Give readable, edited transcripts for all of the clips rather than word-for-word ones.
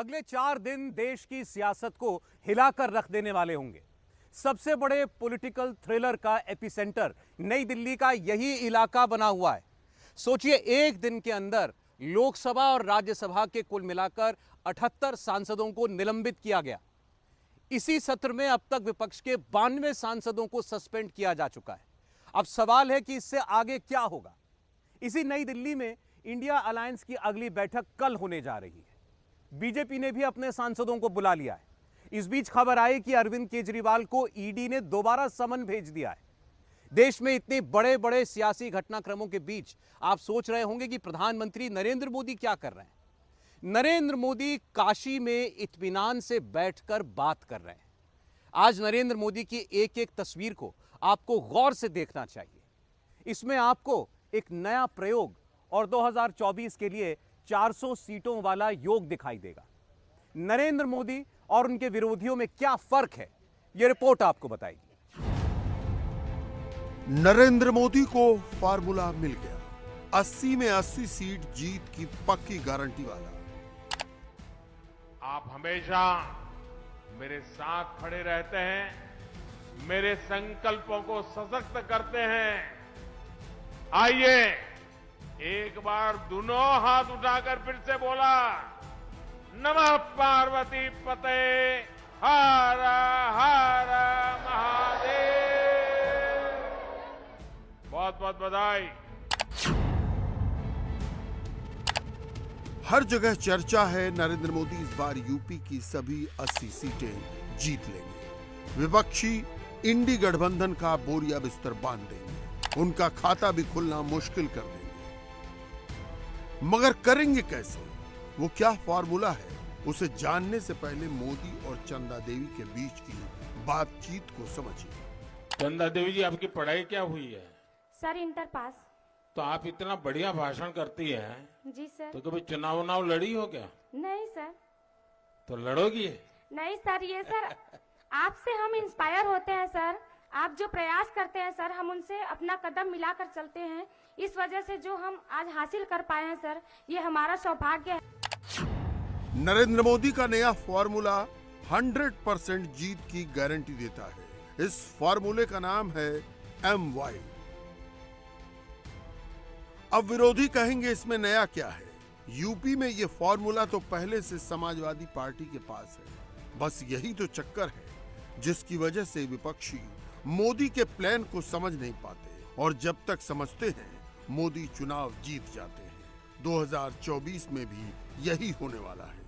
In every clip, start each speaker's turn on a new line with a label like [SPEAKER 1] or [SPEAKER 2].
[SPEAKER 1] अगले 4 दिन देश की सियासत को हिलाकर रख देने वाले होंगे। सबसे बड़े पॉलिटिकल थ्रिलर का एपिसेंटर नई दिल्ली का यही इलाका बना हुआ है। सोचिए, एक दिन के अंदर लोकसभा और राज्यसभा के कुल मिलाकर 78 सांसदों को निलंबित किया गया। इसी सत्र में अब तक विपक्ष के 92 सांसदों को सस्पेंड किया जा चुका है। अब सवाल है कि इससे आगे क्या होगा। इसी नई दिल्ली में इंडिया अलायंस की अगली बैठक कल होने जा रही है। बीजेपी ने भी अपने सांसदों को बुला लिया है। इस बीच खबर आई कि अरविंद केजरीवाल को ईडी ने दोबारा समन भेज दिया है। देश में इतने बड़े बड़े सियासी घटनाक्रमों के बीच आप सोच रहे होंगे कि प्रधानमंत्री नरेंद्र मोदी क्या कर रहे हैं। नरेंद्र मोदी काशी में इत्मीनान से बैठकर बात कर रहे हैं। आज नरेंद्र मोदी की एक एक तस्वीर को आपको गौर से देखना चाहिए। इसमें आपको एक नया प्रयोग और 2024 के लिए 400 सीटों वाला योग दिखाई देगा। नरेंद्र मोदी और उनके विरोधियों में क्या फर्क है, यह रिपोर्ट आपको बताएगी।
[SPEAKER 2] नरेंद्र मोदी को फार्मूला मिल गया। 80 में 80 सीट जीत की पक्की गारंटी वाला।
[SPEAKER 3] आप हमेशा मेरे साथ खड़े रहते हैं, मेरे संकल्पों को सशक्त करते हैं। आइए एक बार दोनों हाथ उठाकर फिर से बोला, नमः पार्वती पते हर हर महादेव। बहुत बहुत बधाई।
[SPEAKER 2] हर जगह चर्चा है, नरेंद्र मोदी इस बार यूपी की सभी 80 सीटें जीत लेंगे। विपक्षी इंडी गठबंधन का बोरिया बिस्तर बांध देंगे। उनका खाता भी खुलना मुश्किल कर देंगे। मगर करेंगे कैसे? वो क्या फार्मूला है, उसे जानने से पहले मोदी और चंदा देवी के बीच की बातचीत को समझिए।
[SPEAKER 3] चंदा देवी जी, आपकी पढ़ाई क्या हुई है?
[SPEAKER 4] Sir inter pass.
[SPEAKER 3] तो आप इतना बढ़िया भाषण करती हैं।
[SPEAKER 4] जी सर।
[SPEAKER 3] तो कभी चुनाव लड़ी हो क्या?
[SPEAKER 4] नहीं सर।
[SPEAKER 3] तो लड़ोगी?
[SPEAKER 4] नहीं सर, ये सर आपसे हम इंस्पायर होते हैं सर। आप जो प्रयास करते हैं सर, हम उनसे अपना कदम मिलाकर चलते हैं। इस वजह से जो हम आज हासिल कर पाए हैं सर, ये हमारा सौभाग्य है।
[SPEAKER 2] नरेंद्र मोदी का नया फॉर्मूला 100% जीत की गारंटी देता है। इस फॉर्मूले का नाम है MY। अब विरोधी कहेंगे इसमें नया क्या है। यूपी में यह फॉर्मूला तो पहले से समाजवादी पार्टी के पास है। बस यही तो चक्कर है जिसकी वजह से विपक्षी मोदी के प्लान को समझ नहीं पाते, और जब तक समझते हैं मोदी चुनाव जीत जाते हैं। 2024 में भी यही होने वाला है।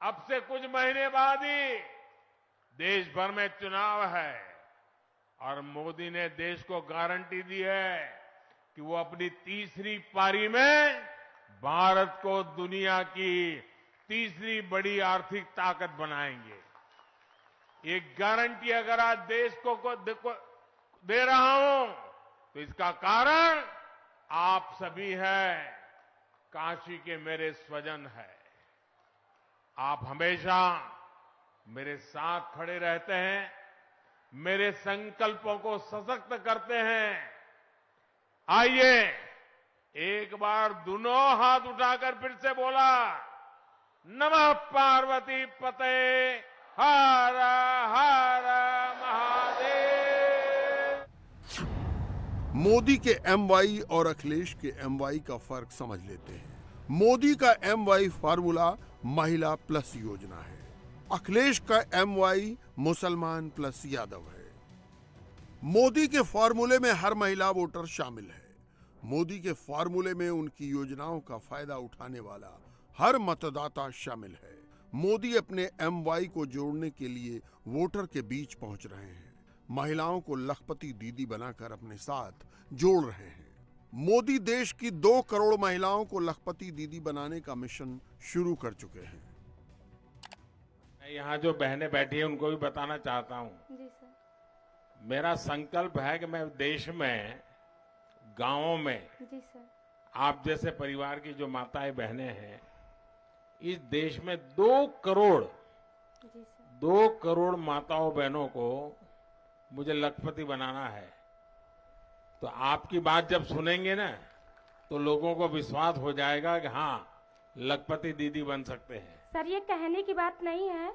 [SPEAKER 3] अब से कुछ महीने बाद ही देश भर में चुनाव है, और मोदी ने देश को गारंटी दी है कि वो अपनी तीसरी पारी में भारत को दुनिया की तीसरी बड़ी आर्थिक ताकत बनाएंगे। ये गारंटी अगर आज देश को दे रहा हूं, तो इसका कारण आप सभी हैं, काशी के मेरे स्वजन हैं। आप हमेशा मेरे साथ खड़े रहते हैं, मेरे संकल्पों को सशक्त करते हैं। आइए एक बार दोनों हाथ उठाकर फिर से बोला, नमः पार्वती पते हर हर महादेव।
[SPEAKER 2] मोदी के MY और अखिलेश के MY का फर्क समझ लेते हैं। मोदी का MY फार्मूला महिला प्लस योजना है। अखिलेश का MY मुसलमान प्लस यादव है। मोदी के फार्मूले में हर महिला वोटर शामिल है। मोदी के फार्मूले में उनकी योजनाओं का फायदा उठाने वाला हर मतदाता शामिल है। मोदी अपने MY को जोड़ने के लिए वोटर के बीच पहुंच रहे हैं। महिलाओं को लखपति दीदी बनाकर अपने साथ जोड़ रहे हैं। मोदी देश की 2 करोड़ महिलाओं को लखपति दीदी बनाने का मिशन शुरू कर चुके हैं।
[SPEAKER 3] यहाँ जो बहनें बैठी हैं उनको भी बताना चाहता हूँ।
[SPEAKER 4] जी सर।
[SPEAKER 3] मेरा संकल्प है कि मैं देश में, गांवों में,
[SPEAKER 4] जी सर,
[SPEAKER 3] आप जैसे परिवार की जो माताएं बहनें हैं, इस देश में 2 करोड़,
[SPEAKER 4] जी सर,
[SPEAKER 3] 2 करोड़ माताओं बहनों को मुझे लखपति बनाना है। तो आपकी बात जब सुनेंगे ना, तो लोगों को विश्वास हो जाएगा कि हाँ, लखपति दीदी बन सकते हैं।
[SPEAKER 4] सर ये कहने की बात नहीं है,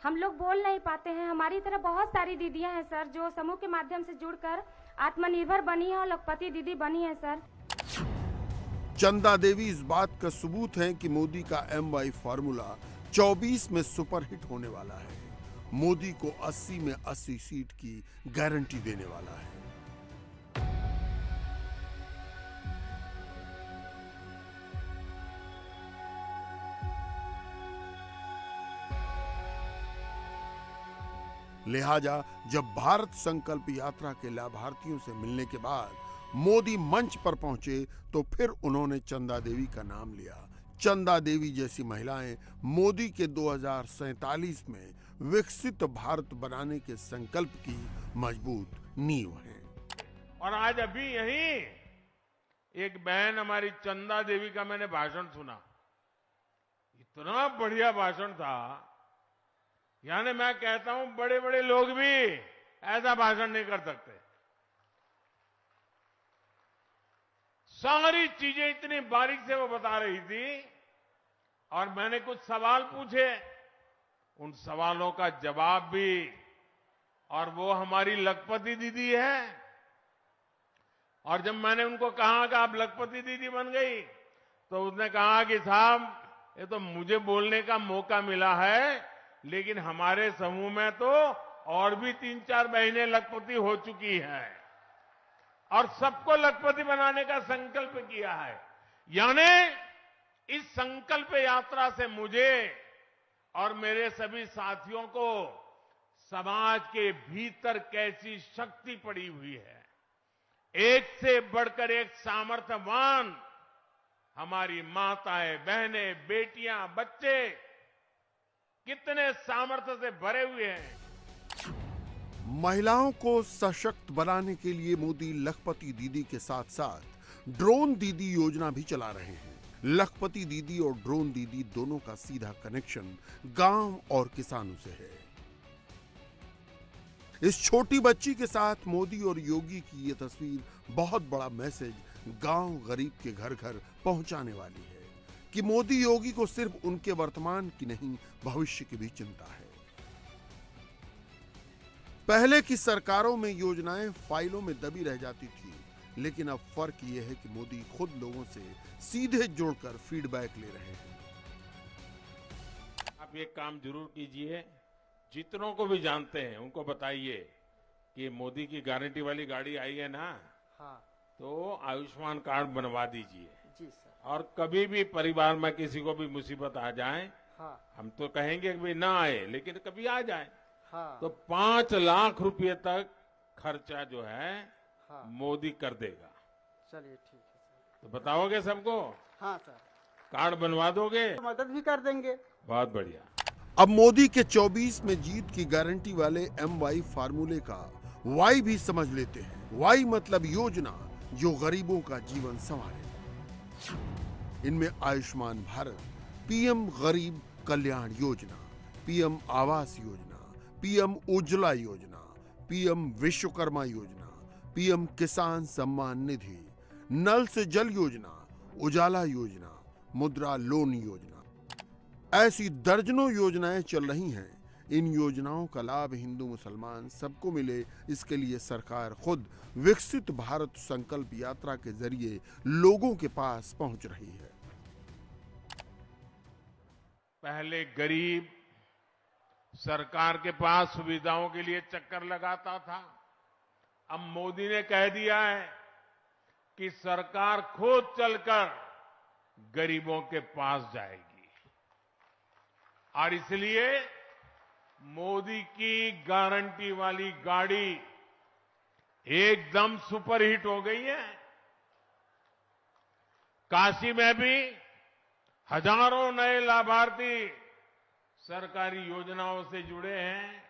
[SPEAKER 4] हम लोग बोल नहीं पाते हैं। हमारी तरह बहुत सारी दीदियां हैं सर जो समूह के माध्यम से जुड़कर आत्मनिर्भर बनी है और लखपति दीदी बनी है सर।
[SPEAKER 2] चंदा देवी इस बात का सबूत है कि मोदी का MY फार्मूला 24 में सुपरहिट होने वाला है। मोदी को 80 में 80 सीट की गारंटी देने वाला है। लिहाजा जब भारत संकल्प यात्रा के लाभार्थियों से मिलने के बाद मोदी मंच पर पहुंचे तो फिर उन्होंने चंदा देवी का नाम लिया। चंदा देवी जैसी महिलाएं मोदी के 2047 में विकसित भारत बनाने के संकल्प की मजबूत नींव हैं।
[SPEAKER 3] और आज अभी यही एक बहन हमारी चंदा देवी का मैंने भाषण सुना, इतना बढ़िया भाषण था। यानी मैं कहता हूं बड़े बड़े लोग भी ऐसा भाषण नहीं कर सकते। सारी चीजें इतनी बारीक से वो बता रही थी और मैंने कुछ सवाल पूछे, उन सवालों का जवाब भी। और वो हमारी लखपति दीदी है। और जब मैंने उनको कहा कि आप लखपति दीदी बन गई तो उसने कहा कि साहब ये तो मुझे बोलने का मौका मिला है, लेकिन हमारे समूह में तो और भी 3-4 बहनें लखपति हो चुकी हैं और सबको लखपति बनाने का संकल्प किया है। यानी इस संकल्प यात्रा से मुझे और मेरे सभी साथियों को समाज के भीतर कैसी शक्ति पड़ी हुई है, एक से बढ़कर एक सामर्थ्यवान हमारी माताएं, बहनें, बेटियां, बच्चे कितने सामर्थ्य से भरे हुए हैं।
[SPEAKER 2] महिलाओं को सशक्त बनाने के लिए मोदी लखपति दीदी के साथ साथ ड्रोन दीदी योजना भी चला रहे हैं। लखपति दीदी और ड्रोन दीदी दोनों का सीधा कनेक्शन गांव और किसानों से है। इस छोटी बच्ची के साथ मोदी और योगी की ये तस्वीर बहुत बड़ा मैसेज गांव गरीब के घर घर पहुंचाने वाली है कि मोदी योगी को सिर्फ उनके वर्तमान की नहीं भविष्य की भी चिंता है। पहले की सरकारों में योजनाएं फाइलों में दबी रह जाती थी, लेकिन अब फर्क यह है कि मोदी खुद लोगों से सीधे जुड़कर फीडबैक ले रहे हैं।
[SPEAKER 3] आप ये काम जरूर कीजिए, जितनों को भी जानते हैं उनको बताइए कि मोदी की गारंटी वाली गाड़ी आई है ना,
[SPEAKER 5] हाँ
[SPEAKER 3] तो आयुष्मान कार्ड बनवा दीजिए।
[SPEAKER 5] जी सर।
[SPEAKER 3] और कभी भी परिवार में किसी को भी मुसीबत आ जाए,
[SPEAKER 5] हाँ
[SPEAKER 3] हम तो कहेंगे कि भाई ना आए, लेकिन कभी आ जाए
[SPEAKER 5] हाँ
[SPEAKER 3] तो 5 लाख रुपए तक खर्चा जो है
[SPEAKER 5] हाँ
[SPEAKER 3] मोदी कर देगा।
[SPEAKER 5] चलिए ठीक है सर।
[SPEAKER 3] तो बताओगे सबको,
[SPEAKER 5] हाँ सर,
[SPEAKER 3] कार्ड बनवा दोगे?
[SPEAKER 5] मदद भी कर देंगे।
[SPEAKER 3] बहुत बढ़िया।
[SPEAKER 2] अब मोदी के 24 में जीत की गारंटी वाले MY फार्मूले का Y भी समझ लेते हैं। Y मतलब योजना जो गरीबों का जीवन संवारे। इनमें आयुष्मान भारत, PM गरीब कल्याण योजना, PM आवास योजना, PM उज्ज्वला योजना, PM विश्वकर्मा योजना, PM किसान सम्मान निधि, नल से जल योजना, उजाला योजना, मुद्रा लोन योजना, ऐसी दर्जनों योजनाएं चल रही हैं। इन योजनाओं का लाभ हिंदू मुसलमान सबको मिले, इसके लिए सरकार खुद विकसित भारत संकल्प यात्रा के जरिए लोगों के पास पहुंच रही है।
[SPEAKER 3] पहले गरीब सरकार के पास सुविधाओं के लिए चक्कर लगाता था। अब मोदी ने कह दिया है कि सरकार खुद चलकर गरीबों के पास जाएगी। और इसलिए मोदी की गारंटी वाली गाड़ी एकदम सुपरहिट हो गई है। काशी में भी हजारों नए लाभार्थी सरकारी योजनाओं से जुड़े हैं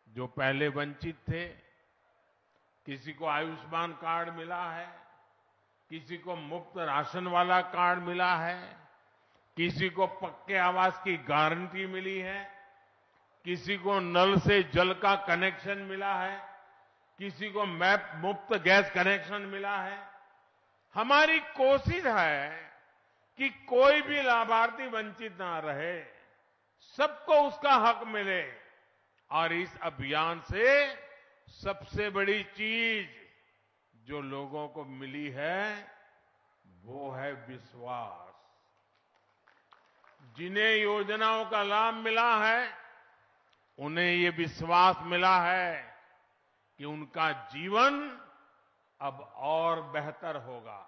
[SPEAKER 3] जो पहले वंचित थे। किसी को आयुष्मान कार्ड मिला है, किसी को मुफ्त राशन वाला कार्ड मिला है, किसी को पक्के आवास की गारंटी मिली है, किसी को नल से जल का कनेक्शन मिला है, किसी को मुफ्त गैस कनेक्शन मिला है। हमारी कोशिश है कि कोई भी लाभार्थी वंचित ना रहे, सबको उसका हक मिले। और इस अभियान से सबसे बड़ी चीज जो लोगों को मिली है वो है विश्वास। जिन्हें योजनाओं का लाभ मिला है उन्हें ये विश्वास मिला है कि उनका जीवन अब और बेहतर होगा।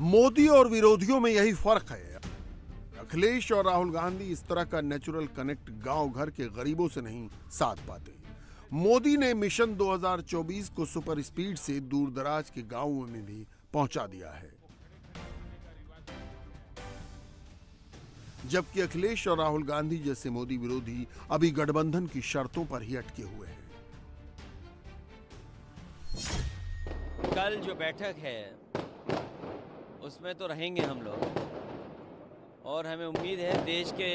[SPEAKER 2] मोदी और विरोधियों में यही फर्क है। अखिलेश और राहुल गांधी इस तरह का नेचुरल कनेक्ट गांव घर के गरीबों से नहीं साध पाते। मोदी ने मिशन 2024 को सुपर स्पीड से दूर दराज के गांवों में भी पहुंचा दिया है, जबकि अखिलेश और राहुल गांधी जैसे मोदी विरोधी अभी गठबंधन की शर्तों पर ही अटके हुए हैं।
[SPEAKER 6] कल जो बैठक है उसमें तो रहेंगे हम लोग, और हमें उम्मीद है देश के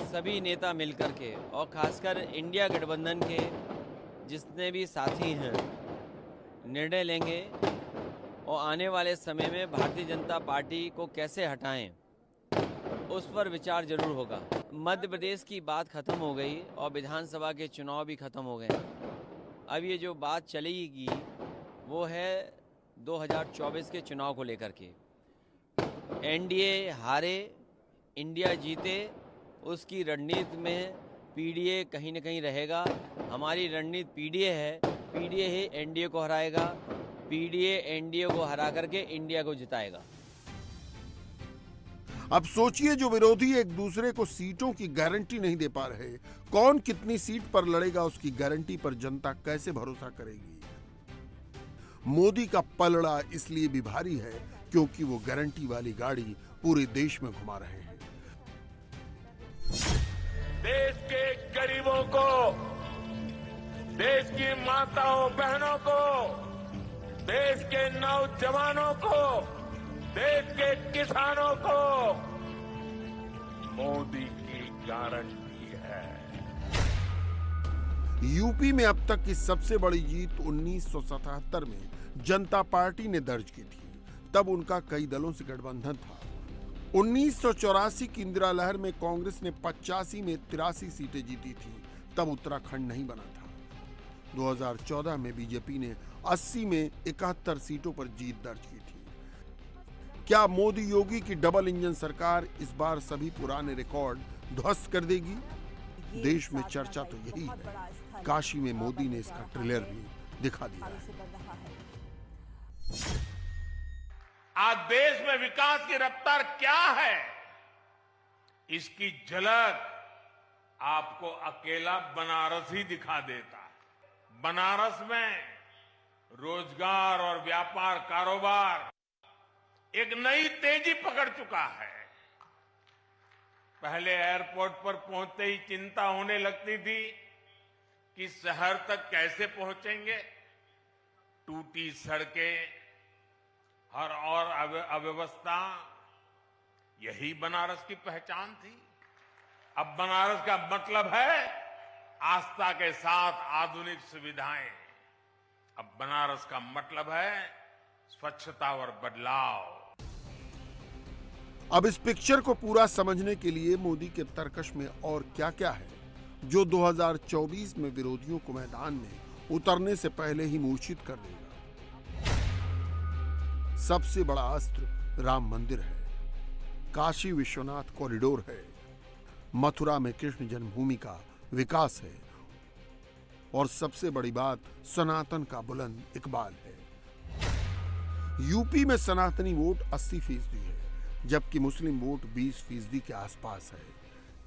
[SPEAKER 6] सभी नेता मिलकर के और खासकर इंडिया गठबंधन के जितने भी साथी हैं निर्णय लेंगे और आने वाले समय में भारतीय जनता पार्टी को कैसे हटाएं उस पर विचार जरूर होगा। मध्य प्रदेश की बात खत्म हो गई और विधानसभा के चुनाव भी खत्म हो गए। अब ये जो बात चलेगी वो है 2024 के चुनाव को लेकर के। एनडीए हारे, इंडिया जीते, उसकी रणनीति में पीडीए कहीं न कहीं रहेगा। हमारी रणनीति पीडीए है, पीडीए ही एनडीए को हराएगा, पीडीए एनडीए को हरा करके इंडिया को जिताएगा।
[SPEAKER 2] अब सोचिए, जो विरोधी एक दूसरे को सीटों की गारंटी नहीं दे पा रहे, कौन कितनी सीट पर लड़ेगा उसकी गारंटी पर जनता कैसे भरोसा करेगी। मोदी का पलड़ा इसलिए भी भारी है क्योंकि वो गारंटी वाली गाड़ी पूरे देश में घुमा रहे हैं।
[SPEAKER 3] देश के गरीबों को, देश की माताओं बहनों को, देश के नौजवानों को, देश के किसानों को मोदी की गारंटी है।
[SPEAKER 2] यूपी में अब तक की सबसे बड़ी जीत 1977 में जनता पार्टी ने दर्ज की थी। तब उनका कई दलों से गठबंधन था। 1984 की इंदिरा लहर में कांग्रेस ने 85 में 83 सीटें जीती थी। तब उत्तराखंड नहीं बना था। 2014 में बीजेपी ने 80 में 71 सीटों पर जीत दर्ज की थी। क्या मोदी योगी की डबल इंजन सरकार इस बार सभी पुराने रिकॉर्ड ध्वस्त कर देगी? देश में चर्चा तो यही है। काशी में मोदी ने इसका ट्रेलर भी दिखा दिया है।
[SPEAKER 3] आज देश में विकास की रफ्तार क्या है, इसकी झलक आपको अकेला बनारस ही दिखा देता है। बनारस में रोजगार और व्यापार कारोबार एक नई तेजी पकड़ चुका है। पहले एयरपोर्ट पर पहुंचते ही चिंता होने लगती थी कि शहर तक कैसे पहुंचेंगे। टूटी सड़कें, हर और अव्यवस्था, यही बनारस की पहचान थी। अब बनारस का मतलब है आस्था के साथ आधुनिक सुविधाएं। अब बनारस का मतलब है स्वच्छता और बदलाव।
[SPEAKER 2] अब इस पिक्चर को पूरा समझने के लिए मोदी के तर्कश में और क्या क्या है जो 2024 में विरोधियों को मैदान में उतरने से पहले ही मूर्छित कर देगा। सबसे बड़ा अस्त्र राम मंदिर है, काशी विश्वनाथ कॉरिडोर है, मथुरा में कृष्ण जन्मभूमि का विकास है, और सबसे बड़ी बात सनातन का बुलंद इकबाल है। यूपी में सनातनी वोट 80% है, जबकि मुस्लिम वोट 20% के आसपास है।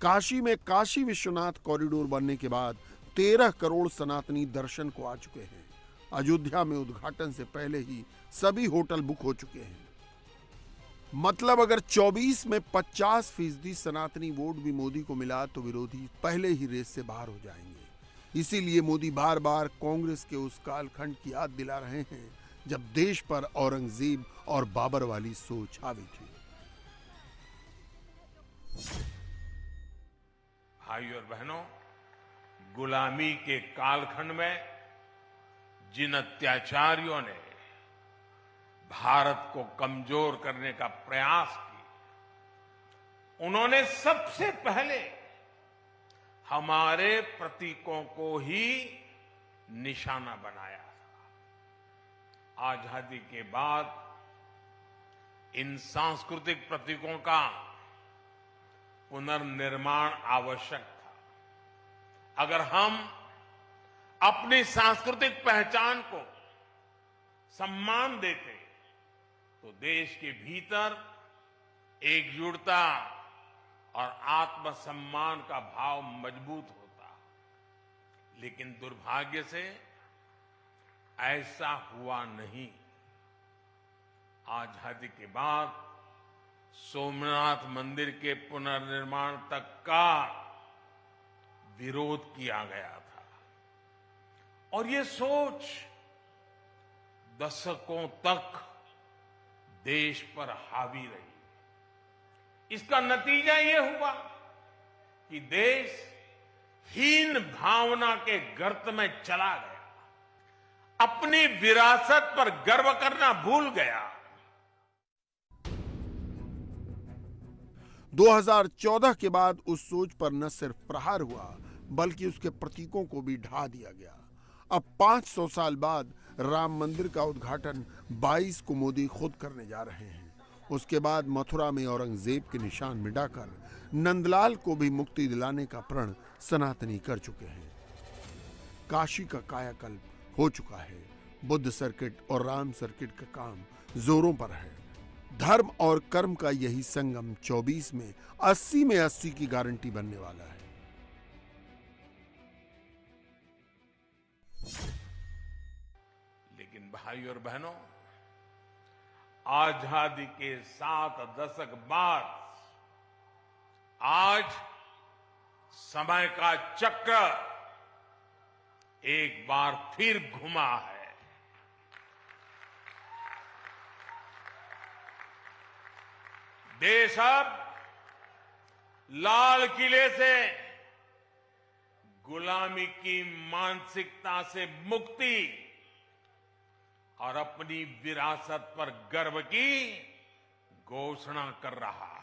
[SPEAKER 2] काशी में काशी विश्वनाथ कॉरिडोर बनने के बाद 13 करोड़ सनातनी दर्शन को आ चुके हैं। अयोध्या में उद्घाटन से पहले ही सभी होटल बुक हो चुके हैं। मतलब अगर 24 में 50% सनातनी वोट भी मोदी को मिला तो विरोधी पहले ही रेस से बाहर हो जाएंगे। इसीलिए मोदी बार बार कांग्रेस के उस कालखंड की याद दिला रहे हैं जब देश पर औरंगजेब और बाबर वाली सोच हावी थी।
[SPEAKER 3] भाइयों और बहनों, गुलामी के कालखंड में जिन अत्याचारियों ने भारत को कमजोर करने का प्रयास किया, उन्होंने सबसे पहले हमारे प्रतीकों को ही निशाना बनाया था। आजादी के बाद इन सांस्कृतिक प्रतीकों का पुनर्निर्माण आवश्यक था। अगर हम अपनी सांस्कृतिक पहचान को सम्मान देते तो देश के भीतर एकजुटता और आत्मसम्मान का भाव मजबूत होता। लेकिन दुर्भाग्य से ऐसा हुआ नहीं। आजादी के बाद सोमनाथ मंदिर के पुनर्निर्माण तक का विरोध किया गया था और ये सोच दशकों तक देश पर हावी रही। इसका नतीजा ये हुआ कि देश हीन भावना के गर्त में चला गया, अपनी विरासत पर गर्व करना भूल गया।
[SPEAKER 2] 2014 के बाद उस सोच पर न सिर्फ प्रहार हुआ बल्कि उसके प्रतीकों को भी ढा दिया गया। अब 500 साल बाद राम मंदिर का उद्घाटन 22 को मोदी खुद करने जा रहे हैं। उसके बाद मथुरा में औरंगजेब के निशान मिटाकर नंदलाल को भी मुक्ति दिलाने का प्रण सनातनी कर चुके हैं। काशी का कायाकल्प हो चुका है। बुद्ध सर्किट और राम सर्किट का काम जोरों पर है। धर्म और कर्म का यही संगम 24 में 80 में 80 की गारंटी बनने वाला है।
[SPEAKER 3] लेकिन भाई और बहनों, आजादी के 7 दशक बाद आज समय का चक्र एक बार फिर घुमा है। देश अब लाल किले से गुलामी की मानसिकता से मुक्ति और अपनी विरासत पर गर्व की घोषणा कर रहा है।